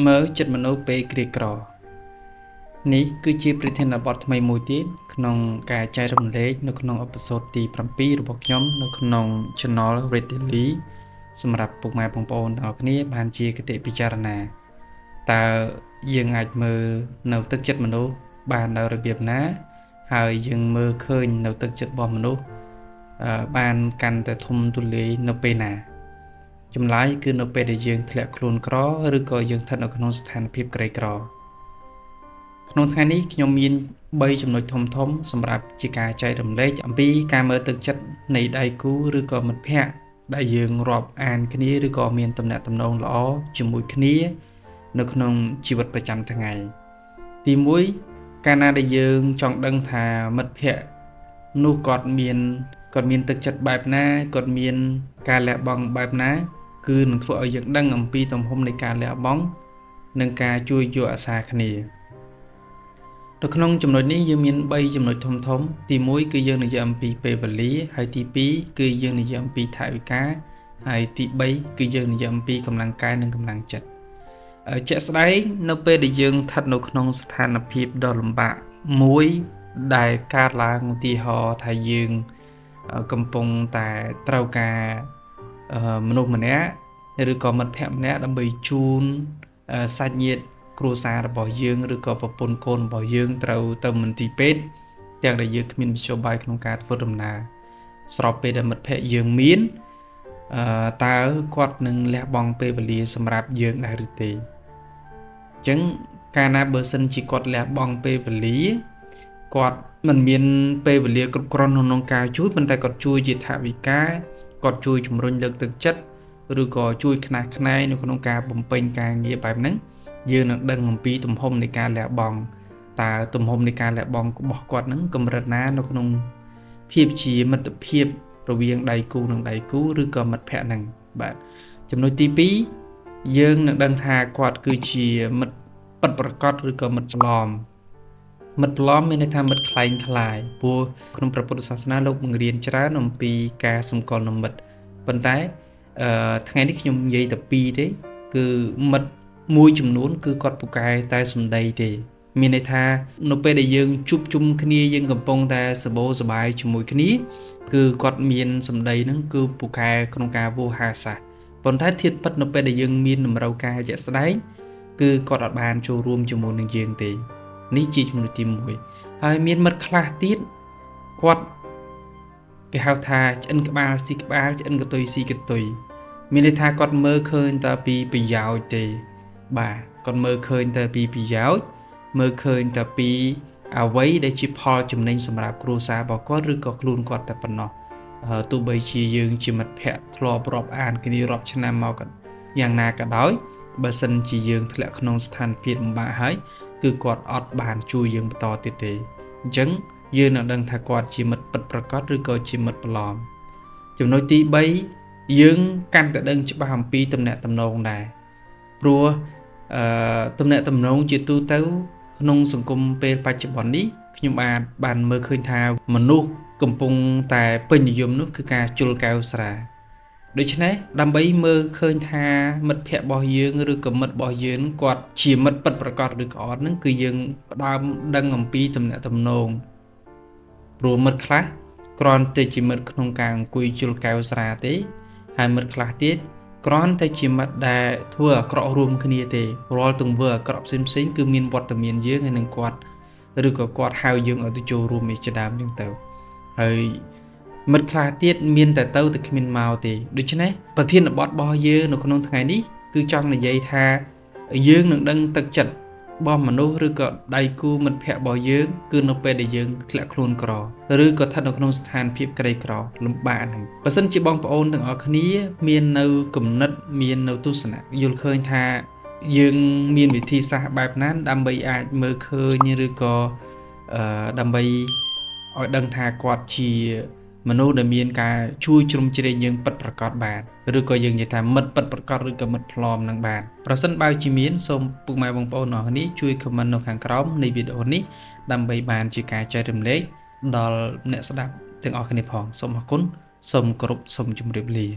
មើលចិត្តមនុស្សពេលក្រីក្រនេះគឺជាប្រធានបទថ្មីមួយទៀតក្នុងការចែករំលែកនៅក្នុងអេពីសូតទី7របស់ខ្ញុំនៅក្នុង Channel Red Daily សម្រាប់ពុកម៉ែបងប្អូនទាំងអស់គ្នាបានជាគតិពិចារណាតើយើងអាចមើលនៅទឹកចិត្តមនុស្សបាននៅរបៀបណាហើយយើងមើលឃើញនៅទឹកចិត្តរបស់មនុស្សបានកាន់តែធំទូលាយនៅពេលណាចម្លើយគឺនៅពេលដែលយើងធ្លាក់ខ្លួនក្រឬក៏យើងស្ថិតនៅក្នុងស្ថានភាពក្រីក្រក្នុងថ្ងៃនេះខ្ញុំមាន3ចំណុចធំសម្រាប់ជាការចែករំលែកអំពីការមើលទឹកចិត្តនៃដៃគូឬក៏មិត្តភ័ក្តិដែលយើងរាប់អានគ្នាឬក៏មានទំនាក់ទំនងល្អជាមួយគ្នានៅក្នុងជីវិតប្រចាំថ្ងៃទី1កាលណាដែលយើងចង់ដឹងថាមិត្តភ័ក្តិនោះគាត់មានទឹកចិត្តបែបណាគាត់មានការលះបង់បែបណាគឺនឹងធ្វើឲ្យយើងដឹងអំពីទំហំនៃការលះបង់និងការជួយយកអាសាគ្នានៅក្នុងចំណុចនេះយើងមាន3ចំណុចធំទី1គឺយើងនិយាយអំពីពេលវេលាហើយទី2គឺយើងនិយាយអំពីថវិកាហើយទី3គឺយើងនិយាយអំពីកម្លាំងកាយនិងកម្លាំងចិត្តជាក់ស្ដែងនៅពេលដែលយើងស្ថិតនៅក្នុងស្ថានភាពដ៏លំបាកមួយដែលកើតឡើងឧទាហរណ៍ថាយើងកំពុងតែត្រូវការមនុស្សម្នាក់ឬក៏មិត្តភក្តិម្នាក់ដើម្បីជូនសាច់ញាតិគ្រួសាររបស់យើងឬក៏ប្រពន្ធកូនរបស់យើងត្រូវទៅមន្ទីរពេទ្យទាំងដែលយើងគ្មានមធ្យោបាយក្នុងការធ្វើដំណើរស្របពេលដែលមិត្តភក្តិយើងមានតើគាត់នឹងលះបង់ពេលវេលាសម្រាប់យើងដែរឬទេអញ្ចឹងកាលណាបើសិនជាគាត់លះបង់ពេលវេលាគាត់មិនមានពេលវេលាគ្រប់គ្រាន់ក្នុងការជួយប៉ុន្តែគាត់ជួយជាថវិកាគាត់ជួយជំរុញលើកទឹកចិត្តឬក៏ជួយខ្នះខ្នែងនៅក្នុងការបំពេញការងារបែបហ្នឹងយើងនឹងដឹងអំពីទំហំនៃការលះបង់តើទំហំនៃការលះបង់របស់គាត់ហ្នឹងកម្រិតណានៅក្នុងភាពជាមិត្តភាពរវាងដៃគូនិងដៃគូឬក៏មិត្តភក្តិហ្នឹងបាទចំណុចទី2យើងនឹងដឹងថាគាត់គឺជាមិត្តពិតប្រាកដឬក៏មិត្តប្លន់មានន័យថាមិត្តคล้ายคล้ายព្រោះក្នុងព្រះពុទ្ធសាសនាលោកបង្រៀនច្រើនអំពីការសម្គាល់នឹងមិត្តប៉ុន្តែថ្ងៃនេះខ្ញុំនិយាយតែ2ទេគឺមិត្តមួយចំនួនគឺគាត់ពូកែតែសម្ដីទេមានន័យថានៅពេលដែលយើងជួបជុំគ្នាយើងកំពុងតែសប្បាយសប្បាយជាមួយគ្នាគឺគាត់មានសម្ដីហ្នឹងគឺពូកែក្នុងការវោហារសាស្ត្រប៉ុន្តែធៀបពិតនៅពេលដែលយើងមានតម្រូវការជាក់ស្ដែងគឺគាត់អត់បានចូលរួមជាមួយនឹងយើងទេនេះជាចំណុចទី1ហើយមានមិត្តខ្លះទៀតគាត់គេហៅថាឆ្អិនក្បាលស៊ីក្បាលឆ្អិនកតុយស៊ីកតុយមានន័យថាគាត់មើលឃើញតែពីប្រយោជន៍ទេបាទគាត់មើលឃើញតែពីប្រយោជន៍មើលឃើញតែពីអ្វីដែលជាផលចំណេញសម្រាប់គ្រួសាររបស់គាត់ឬក៏ខ្លួនគាត់តែប៉ុណ្ណោះទោះបីជាយើងជាមិត្តភក្តិធ្លាប់រាប់អានគ្នារាប់ឆ្នាំមកក៏យ៉ាងណាក៏ដោយបើសិនជាយើងធ្លាក់ក្នុងស្ថានភាពលំបាកហើយគឺគាត់អត់បានជួយយើងបន្តទៀតទេអញ្ចឹងយើងនឹងដឹងថាគាត់ជាមិត្តពិតប្រាកដឬក៏ជាមិត្តប្លន់ចំណុចទី3យើងកាន់តែដឹងច្បាស់អំពីទំនាក់ទំនងដែរព្រោះទំនាក់ទំនងជាទូទៅក្នុងសង្គមពេលបច្ចុប្បន្ននេះខ្ញុំបានមើលឃើញថាមនុស្សកំពុងតែពេញនិយមនោះគឺការជុលកែវស្រាដូច្នេះដើម្បីមើលឃើញថាមិត្តភក្តិរបស់យើងឬក៏មិត្តរបស់យើងគាត់ជាមិត្តពិតប្រាកដឬក៏អត់ហ្នឹងគឺយើងផ្ដើមដឹងអំពីទំនាក់ទំនងព្រោះមិត្តខ្លះគ្រាន់តែជាមិត្តក្នុងការអង្គុយជុលកែវស្រាទេហើយមិត្តខ្លះទៀតគ្រាន់តែជាមិត្តដែលធ្វើអាក្រក់រួមគ្នាទេរាល់ទង្វើអាក្រក់ផ្សេងៗគឺមានវត្តមានយើងហើយនឹងគាត់ឬក៏គាត់ហៅយើងឲ្យទៅចូលរួមឯជាដើមចឹងទៅហើយមិត្តខ្លះទៀតមានតែទៅគ្មានមកទេដូច្នេះប្រធានបទរបស់យើងនៅក្នុងថ្ងៃនេះគឺចង់និយាយថាយើងនឹងដឹងទឹកចិត្តរបស់មនុស្សឬក៏ដៃគូមិត្តភក្តិរបស់យើងគឺនៅពេលដែលយើងធ្លាក់ខ្លួនក្រឬក៏ស្ថិតនៅក្នុងស្ថានភាពក្រីក្រលំបាកហ្នឹងបើសិនជាបងប្អូនទាំងអស់គ្នាមាននៅគំនិតមាននៅទស្សនៈយល់ឃើញថាយើងមានវិធីសាស្ត្របែបណាដើម្បីអាចមើលឃើញឬក៏ដើម្បីឲ្យដឹងថាគាត់ជាមនុស្សដែលមានការជួយជ្រោមជ្រែងយើងពិតប្រាកដបានឬក៏យើងនិយាយថាមិត្តពិតប្រាកដឬក៏មិត្តផ្លំនឹងបានប្រសិនបើជាមានសូមពុកម៉ែបងប្អូនអរគ្នាជួយ comment នៅខាងក្រោមនៃវីដេអូនេះដើម្បីបានជាការចែករំលែកដល់អ្នកស្ដាប់ទាំងអស់គ្នាផងសូមអរគុណសូមគោរពសូមជម្រាបលា